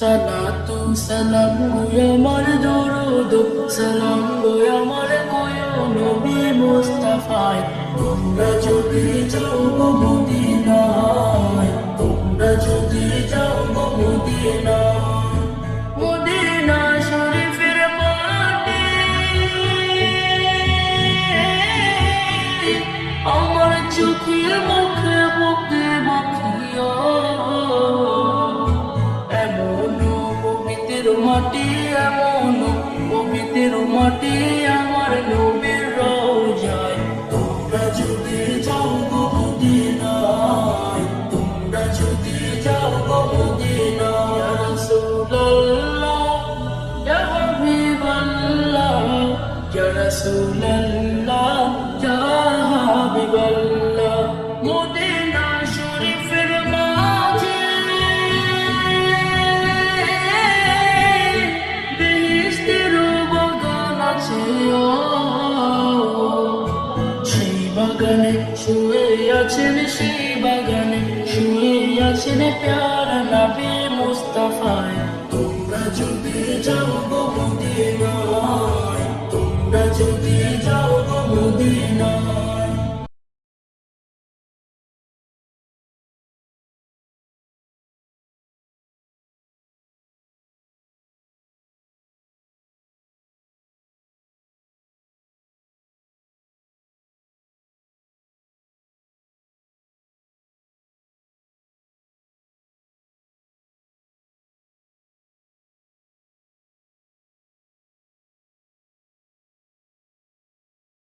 সালাতু সালাম আমার দরুদ সালাম আমার নবী মুস্তাফায় তোমরা যদি যাও মদিনায় তোমরা যদি যাও মদিনায় মদিনা শরীফের মাটি আমার চোখে মুখে বুকে মাখিয়া মাটি এমন পবিত্র মাটি আমার নবীর রওজায় তোমরা যদি যাও মদিনায় তোমরা যদি যাও মদিনায় ইয়া রাসূলুল্লাহ ইয়া হাবিবাল্লাহ ইয়া রাসূলুল্লাহ ইয়া হাবিবাল্লাহ মদিনা শরীফের মাঝে সেই বাগানে শুয়ে আছেন সেই বাগানে শুয়ে আছেন প্যারা নবী মুস্তাফায় তোমরা যদি যাও মদিনায় তোমরা যদি যাও মদিনায়